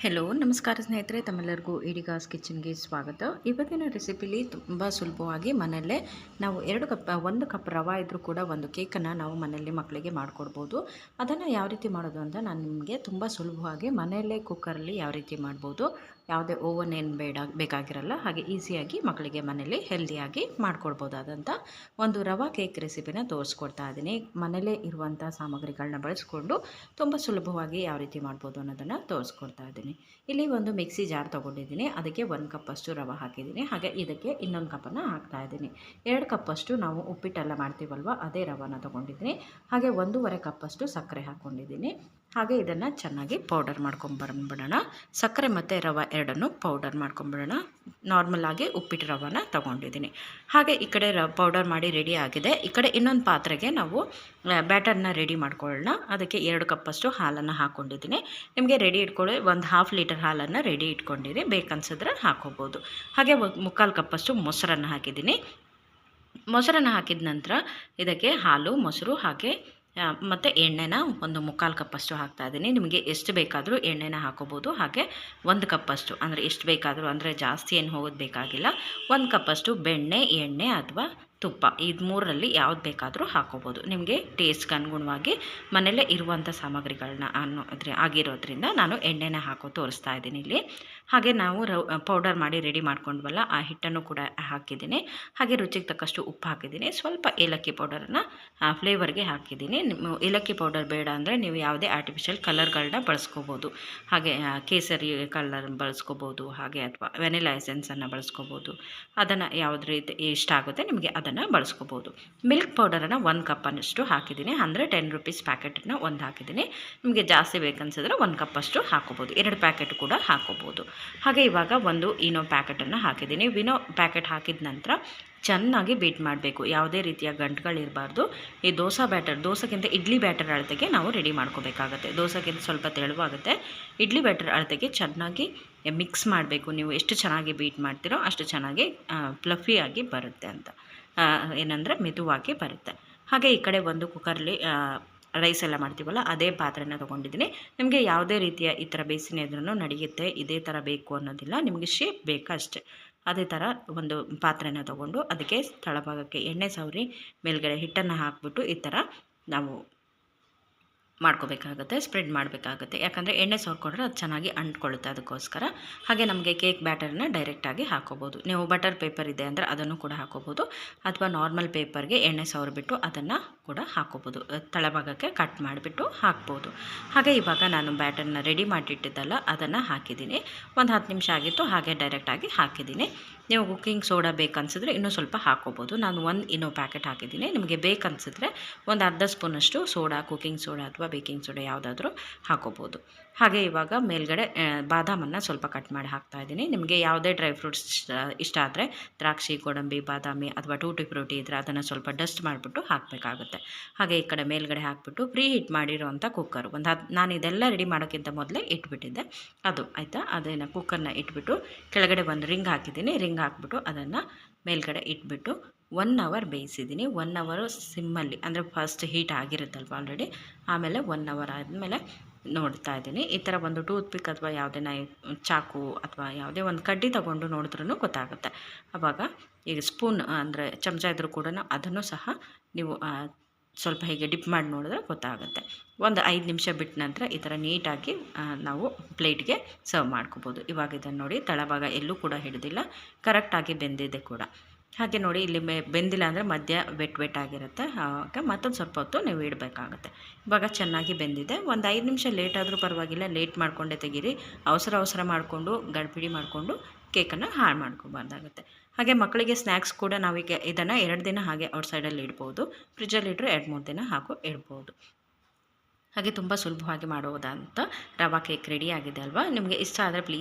Hello ನಮಸ್ಕಾರ ಸ್ನೇಹಿತರೆ, ತಮ್ಮೆಲ್ಲರಿಗೂ ಈಡಿಗಾಸ್ ಕಿಚನ್ಗೆ ಸ್ವಾಗತ. ಇವತ್ತಿನ ರೆಸಿಪಿಲಿ ತುಂಬ ಸುಲಭವಾಗಿ ಮನೆಯಲ್ಲೇ ನಾವು 1 ಕಪ್ ರವೆ ಇದ್ದರೂ ಕೂಡ ಒಂದು ಕೇಕನ್ನು ನಾವು ಮನೆಯಲ್ಲಿ ಮಕ್ಕಳಿಗೆ ಮಾಡಿಕೊಡ್ಬೋದು. ಅದನ್ನು ಯಾವ ರೀತಿ ಮಾಡೋದು ಅಂತ ನಾನು ನಿಮಗೆ ತುಂಬ ಸುಲಭವಾಗಿ ಮನೆಯಲ್ಲೇ ಕುಕ್ಕರಲ್ಲಿ ಯಾವ ರೀತಿ ಮಾಡ್ಬೋದು, ಯಾವುದೇ ಓವನ್ ಏನು ಬೇಕಾಗಿರಲ್ಲ, ಹಾಗೆ ಈಸಿಯಾಗಿ ಮಕ್ಕಳಿಗೆ ಮನೆಯಲ್ಲಿ ಹೆಲ್ದಿಯಾಗಿ ಮಾಡಿಕೊಡ್ಬೋದಾದಂಥ ಒಂದು ರವಾ ಕೇಕ್ ರೆಸಿಪಿನ ತೋರಿಸ್ಕೊಡ್ತಾ ಇದ್ದೀನಿ. ಮನೆಯಲ್ಲೇ ಇರುವಂಥ ಸಾಮಗ್ರಿಗಳನ್ನ ಬಳಸ್ಕೊಂಡು ತುಂಬ ಸುಲಭವಾಗಿ ಯಾವ ರೀತಿ ಮಾಡ್ಬೋದು ಅನ್ನೋದನ್ನು ತೋರಿಸ್ಕೊಡ್ತಾ ಇದ್ದೀನಿ. ಇಲ್ಲಿ ಒಂದು ಮಿಕ್ಸಿ ಜಾರ್ ತೊಗೊಂಡಿದ್ದೀನಿ, ಅದಕ್ಕೆ 1 ಕಪ್ಪಷ್ಟು ರವೆ ಹಾಕಿದ್ದೀನಿ. ಹಾಗೆ ಇದಕ್ಕೆ ಇನ್ನೊಂದು ಕಪ್ಪನ್ನು ಹಾಕ್ತಾ ಇದ್ದೀನಿ. 2 ಕಪ್ಪಷ್ಟು ನಾವು ಉಪ್ಪಿಟ್ಟೆಲ್ಲ ಮಾಡ್ತೀವಲ್ವ, ಅದೇ ರವೆನ ತೊಗೊಂಡಿದ್ದೀನಿ. ಹಾಗೆ 1.5 ಕಪ್ಪಷ್ಟು ಸಕ್ಕರೆ ಹಾಕ್ಕೊಂಡಿದ್ದೀನಿ. ಹಾಗೆ ಇದನ್ನು ಚೆನ್ನಾಗಿ ಪೌಡರ್ ಮಾಡ್ಕೊಂಬಂದ್ಬಿಡೋಣ. ಸಕ್ಕರೆ ಮತ್ತು ರವೆ ಎರಡನ್ನು ಪೌಡರ್ ಮಾಡ್ಕೊಂಬಿಡೋಣ. ನಾರ್ಮಲಾಗಿ ಉಪ್ಪಿಟ್ಟು ರವೆನ ತೊಗೊಂಡಿದ್ದೀನಿ. ಹಾಗೆ ಈ ಕಡೆ ಪೌಡರ್ ಮಾಡಿ ರೆಡಿ ಆಗಿದೆ. ಈ ಕಡೆ ಇನ್ನೊಂದು ಪಾತ್ರೆಗೆ ನಾವು ಬ್ಯಾಟರ್ನ ರೆಡಿ ಮಾಡ್ಕೊಳ್ಳೋಣ. ಅದಕ್ಕೆ 2 ಕಪ್ಪಷ್ಟು ಹಾಲನ್ನು ಹಾಕ್ಕೊಂಡಿದ್ದೀನಿ. ನಿಮಗೆ ರೆಡಿ ಇಟ್ಕೊಳ್ಳಿ, 1/2 ಲೀಟರ್ ಹಾಲನ್ನು ರೆಡಿ ಇಟ್ಕೊಂಡಿರಿ, ಬೇಕನ್ಸಿದ್ರೆ ಹಾಕೋಬೋದು. ಹಾಗೆ 3/4 ಕಪ್ಪಷ್ಟು ಮೊಸರನ್ನು ಹಾಕಿದ್ದೀನಿ. ಮೊಸರನ್ನು ಹಾಕಿದ ನಂತರ ಇದಕ್ಕೆ ಹಾಲು, ಮೊಸರು ಹಾಗೆ ಮತ್ತು ಎಣ್ಣೆನ 1/4 ಕಪ್ಪಷ್ಟು ಹಾಕ್ತಾಯಿದ್ದೀನಿ. ನಿಮಗೆ ಎಷ್ಟು ಬೇಕಾದರೂ ಎಣ್ಣೆನ ಹಾಕೋಬೋದು. ಹಾಗೆ 1 ಕಪ್ಪಷ್ಟು, ಅಂದರೆ ಎಷ್ಟು ಬೇಕಾದರೂ, ಅಂದರೆ ಜಾಸ್ತಿ ಏನು ಹೋಗೋದು ಬೇಕಾಗಿಲ್ಲ, 1 ಕಪ್ಪಷ್ಟು ಬೆಣ್ಣೆ, ಎಣ್ಣೆ ಅಥವಾ ತುಪ್ಪ, ಇದು 3ರಲ್ಲಿ ಯಾವ್ದು ಬೇಕಾದರೂ ಹಾಕೋಬೋದು. ನಿಮಗೆ ಟೇಸ್ಟ್ಗೆ ಅನುಗುಣವಾಗಿ ಮನೆಯಲ್ಲೇ ಇರುವಂಥ ಸಾಮಗ್ರಿಗಳನ್ನ ಆಗಿರೋದ್ರಿಂದ ನಾನು ಎಣ್ಣೆನ ತೋರಿಸ್ತಾ ಇದ್ದೀನಿ ಇಲ್ಲಿ. ಹಾಗೆ ನಾವು ಪೌಡರ್ ಮಾಡಿ ರೆಡಿ ಮಾಡ್ಕೊಂಡ್ವಲ್ಲ, ಆ ಹಿಟ್ಟನ್ನು ಕೂಡ ಹಾಕಿದ್ದೀನಿ. ಹಾಗೆ ರುಚಿಗೆ ತಕ್ಕಷ್ಟು ಉಪ್ಪು ಹಾಕಿದ್ದೀನಿ. ಸ್ವಲ್ಪ ಏಲಕ್ಕಿ ಪೌಡರನ್ನು ಫ್ಲೇವರ್ಗೆ ಹಾಕಿದ್ದೀನಿ. ಏಲಕ್ಕಿ ಪೌಡರ್ ಬೇಡ ಅಂದರೆ ನೀವು ಯಾವುದೇ ಆರ್ಟಿಫಿಷಿಯಲ್ ಕಲರ್ಗಳನ್ನ ಬಳಸ್ಕೋಬೋದು. ಹಾಗೆ ಕೇಸರಿ ಕಲರ್ ಬಳಸ್ಕೋಬೋದು, ಹಾಗೆ ಅಥವಾ ವೆನಿಲಾ ಎಸೆನ್ಸನ್ನು ಬಳಸ್ಕೋಬೋದು. ಅದನ್ನು ಯಾವ್ದು ರೀತಿ ಇಷ್ಟ ಆಗುತ್ತೆ ನಿಮಗೆ ಅದನ್ನು ಬಳಸ್ಕೋಬೋದು. ಮಿಲ್ಕ್ ಪೌಡರನ್ನು 1 ಕಪ್ಪಷ್ಟು ಹಾಕಿದ್ದೀನಿ, ಅಂದರೆ 10 ರೂಪೀಸ್ ಪ್ಯಾಕೆಟನ್ನು 1 ಹಾಕಿದ್ದೀನಿ. ನಿಮಗೆ ಜಾಸ್ತಿ ಬೇಕನ್ಸಿದ್ರೆ 1 ಕಪ್ಪಷ್ಟು ಹಾಕೋಬೋದು, 2 ಪ್ಯಾಕೆಟ್ ಕೂಡ ಹಾಕೋಬೋದು. ಹಾಗೆ ಇವಾಗ ಒಂದು ಇನೋ ಪ್ಯಾಕೆಟನ್ನು ಹಾಕಿದ್ದೀನಿ. ವಿನೋ ಪ್ಯಾಕೆಟ್ ಹಾಕಿದ ನಂತರ ಚೆನ್ನಾಗಿ ಬೀಟ್ ಮಾಡಬೇಕು. ಯಾವುದೇ ರೀತಿಯ ಗಂಟುಗಳಿರಬಾರ್ದು. ಈ ದೋಸೆಗಿಂತ ಇಡ್ಲಿ ಬ್ಯಾಟರ್ ಅಳತೆಗೆ ನಾವು ರೆಡಿ ಮಾಡ್ಕೋಬೇಕಾಗತ್ತೆ. ದೋಸೆಗಿಂತ ಸ್ವಲ್ಪ ತೆಳುವಾಗುತ್ತೆ. ಇಡ್ಲಿ ಬ್ಯಾಟರ್ ಅಳತೆಗೆ ಚೆನ್ನಾಗಿ ಮಿಕ್ಸ್ ಮಾಡಬೇಕು. ನೀವು ಎಷ್ಟು ಚೆನ್ನಾಗಿ ಬೀಟ್ ಮಾಡ್ತೀರೋ ಅಷ್ಟು ಚೆನ್ನಾಗಿ ಫ್ಲಫಿಯಾಗಿ ಬರುತ್ತೆ ಅಂತ, ಏನಂದರೆ ಮೆದುವಾಗಿ ಬರುತ್ತೆ. ಹಾಗೆ ಈ ಕಡೆ ಒಂದು ಕುಕ್ಕರ್ಲಿ ರೈಸ್ ಎಲ್ಲ ಮಾಡ್ತೀವಲ್ಲ, ಅದೇ ಪಾತ್ರೆನ ತೊಗೊಂಡಿದ್ದೀನಿ. ನಿಮಗೆ ಯಾವುದೇ ರೀತಿಯ ಈ ಥರ ಬೇಸಿನ ಇದ್ರೂ ನಡೆಯುತ್ತೆ, ಇದೇ ಥರ ಬೇಕು ಅನ್ನೋದಿಲ್ಲ, ನಿಮಗೆ ಶೇಪ್ ಬೇಕಾ ಅಷ್ಟೇ. ಅದೇ ಥರ ಒಂದು ಪಾತ್ರೆನ ತೊಗೊಂಡು ಅದಕ್ಕೆ ತಳಭಾಗಕ್ಕೆ ಎಣ್ಣೆ ಸವರಿ ಮೇಲ್ಗಡೆ ಹಿಟ್ಟನ್ನು ಹಾಕ್ಬಿಟ್ಟು ಈ ಥರ ನಾವು ಮಾಡ್ಕೋಬೇಕಾಗುತ್ತೆ, ಸ್ಪ್ರೆಡ್ ಮಾಡಬೇಕಾಗುತ್ತೆ. ಯಾಕಂದರೆ ಎಣ್ಣೆ ಸವರ್ಕೊಂಡ್ರೆ ಅದು ಚೆನ್ನಾಗಿ ಅಂಟ್ಕೊಳ್ಳುತ್ತೆ, ಅದಕ್ಕೋಸ್ಕರ. ಹಾಗೆ ನಮಗೆ ಕೇಕ್ ಬ್ಯಾಟರ್ನ ಡೈರೆಕ್ಟಾಗಿ ಹಾಕೋಬೋದು. ನೀವು ಬಟರ್ ಪೇಪರ್ ಇದೆ ಅಂದರೆ ಅದನ್ನು ಕೂಡ ಹಾಕೋಬೋದು, ಅಥವಾ ನಾರ್ಮಲ್ ಪೇಪರ್ಗೆ ಎಣ್ಣೆ ಸವರ್ಬಿಟ್ಟು ಅದನ್ನು ಕೂಡ ಹಾಕೋಬೋದು. ತಳಭಾಗಕ್ಕೆ ಕಟ್ ಮಾಡಿಬಿಟ್ಟು ಹಾಕ್ಬೋದು. ಹಾಗೆ ಇವಾಗ ನಾನು ಬ್ಯಾಟರ್ನ ರೆಡಿ ಮಾಡಿಟ್ಟಿದ್ದಲ್ಲ ಅದನ್ನು ಹಾಕಿದ್ದೀನಿ. ಒಂದು 10 ನಿಮಿಷ ಆಗಿತ್ತು, ಹಾಗೆ ಡೈರೆಕ್ಟಾಗಿ ಹಾಕಿದ್ದೀನಿ. ನೀವು ಕುಕ್ಕಿಂಗ್ ಸೋಡಾ ಬೇಕನ್ಸಿದ್ರೆ ಇನ್ನೂ ಸ್ವಲ್ಪ ಹಾಕೋಬೋದು. ನಾನು 1 ಇನೋ ಪ್ಯಾಕೆಟ್ ಹಾಕಿದ್ದೀನಿ. ನಿಮಗೆ ಬೇಕನ್ಸಿದ್ರೆ ಒಂದು ಅರ್ಧ ಸ್ಪೂನಷ್ಟು ಸೋಡಾ, ಕುಕ್ಕಿಂಗ್ ಸೋಡಾ ಅಥವಾ ಬೇಕಿಂಗ್ ಸೋಡಾ ಯಾವುದಾದ್ರೂ ಹಾಕೋಬೋದು. ಹಾಗೆ ಇವಾಗ ಮೇಲ್ಗಡೆ ಬಾದಾಮನ್ನು ಸ್ವಲ್ಪ ಕಟ್ ಮಾಡಿ ಹಾಕ್ತಾಯಿದ್ದೀನಿ. ನಿಮಗೆ ಯಾವುದೇ ಡ್ರೈ ಫ್ರೂಟ್ಸ್ ಇಷ್ಟ ಆದರೆ ದ್ರಾಕ್ಷಿ, ಗೋಡಂಬಿ, ಬಾದಾಮಿ ಅಥವಾ ಟೂಟಿ ಫ್ರೂಟಿ ಇದ್ದರೆ ಅದನ್ನು ಸ್ವಲ್ಪ ಡಸ್ಟ್ ಮಾಡಿಬಿಟ್ಟು ಹಾಕಬೇಕಾಗುತ್ತೆ. ಹಾಗೆ ಈ ಕಡೆ ಮೇಲ್ಗಡೆ ಹಾಕಿಬಿಟ್ಟು ಪ್ರೀ ಹೀಟ್ ಮಾಡಿರೋವಂಥ ಕುಕ್ಕರ್ ನಾನು ಇದೆಲ್ಲ ರೆಡಿ ಮಾಡೋಕ್ಕಿಂತ ಮೊದಲೇ ಇಟ್ಬಿಟ್ಟಿದ್ದೆ, ಅದು ಆಯಿತಾ. ಅದನ್ನು ಕುಕ್ಕರ್ನ ಇಟ್ಬಿಟ್ಟು ಕೆಳಗಡೆ ಒಂದು ರಿಂಗ್ ಹಾಕಿದ್ದೀನಿ. ರಿಂಗ್ ಹಾಕ್ಬಿಟ್ಟು ಅದನ್ನು ಮೇಲ್ಗಡೆ ಇಟ್ಬಿಟ್ಟು 1 ಅವರ್ ಬೇಯಿಸಿದ್ದೀನಿ. 1 ಅವರು ಸಿಮ್ಮಲ್ಲಿ, ಅಂದರೆ ಫಸ್ಟ್ ಹೀಟ್ ಆಗಿರುತ್ತಲ್ವ ಆಲ್ರೆಡಿ, ಆಮೇಲೆ 1 ಅವರ್ ಆದಮೇಲೆ ನೋಡ್ತಾ ಇದ್ದೀನಿ. ಈ ಥರ ಒಂದು ಟೂತ್ ಪಿಕ್ ಅಥವಾ ಯಾವುದೇ ಚಾಕು ಅಥವಾ ಯಾವುದೇ ಒಂದು ಕಡ್ಡಿ ತೊಗೊಂಡು ನೋಡಿದ್ರೂ ಗೊತ್ತಾಗುತ್ತೆ. ಆವಾಗ ಈಗ ಸ್ಪೂನ್ ಅಂದರೆ ಚಮಚ ಇದ್ರೂ ಕೂಡ ಅದನ್ನು ಸಹ ನೀವು ಸ್ವಲ್ಪ ಹೀಗೆ ಡಿಪ್ ಮಾಡಿ ನೋಡಿದ್ರೆ ಗೊತ್ತಾಗುತ್ತೆ. ಒಂದು 5 ನಿಮಿಷ ಬಿಟ್ಟ ನಂತರ ಈ ಥರ ನೀಟಾಗಿ ನಾವು ಪ್ಲೇಟ್ಗೆ ಸರ್ವ್ ಮಾಡ್ಕೋಬೋದು. ಇವಾಗ ಇದನ್ನು ನೋಡಿ, ತಳಭಾಗ ಎಲ್ಲೂ ಕೂಡ ಹಿಡಿದಿಲ್ಲ, ಕರೆಕ್ಟಾಗಿ ಬೆಂದಿದೆ ಕೂಡ. ಹಾಗೆ ನೋಡಿ, ಇಲ್ಲಿ ಬೆಂದಿಲ್ಲ ಅಂದರೆ ಮಧ್ಯ ವೆಟ್ ಆಗಿರುತ್ತೆ. ಆವಾಗ ಮತ್ತೊಂದು ಸ್ವಲ್ಪ ಹೊತ್ತು ನೀವು ಇಡಬೇಕಾಗುತ್ತೆ. ಇವಾಗ ಚೆನ್ನಾಗಿ ಬೆಂದಿದೆ. ಒಂದು 5 ನಿಮಿಷ ಲೇಟ್ ಆದರೂ ಪರವಾಗಿಲ್ಲ, ಲೇಟ್ ಮಾಡಿಕೊಂಡೇ ತೆಗೀರಿ. ಅವಸರ ಮಾಡಿಕೊಂಡು ಗಡಿಬಿಡಿ ಮಾಡಿಕೊಂಡು ಕೇಕನ್ನು ಹಾಳು ಮಾಡ್ಕೊಬಾರ್ದಾಗುತ್ತೆ. ಹಾಗೆ ಮಕ್ಕಳಿಗೆ ಸ್ನ್ಯಾಕ್ಸ್ ಕೂಡ ನಾವೀಗ ಇದನ್ನು 2 ದಿನ ಹಾಗೆ ಔಟ್ಸೈಡಲ್ಲಿ ಇಡ್ಬೋದು. ಫ್ರಿಜ್ಜಲ್ಲಿ ಇಟ್ಟರೆ 2-3 ದಿನ ಇಡ್ಬೋದು. ಹಾಗೆ ತುಂಬ ಸುಲಭವಾಗಿ ಮಾಡೋದಂತ ರವಾ ಕೇಕ್ ರೆಡಿ ಆಗಿದೆ ಅಲ್ವಾ. ನಿಮಗೆ ಇಷ್ಟ ಆದರೆ ಪ್ಲೀಸ್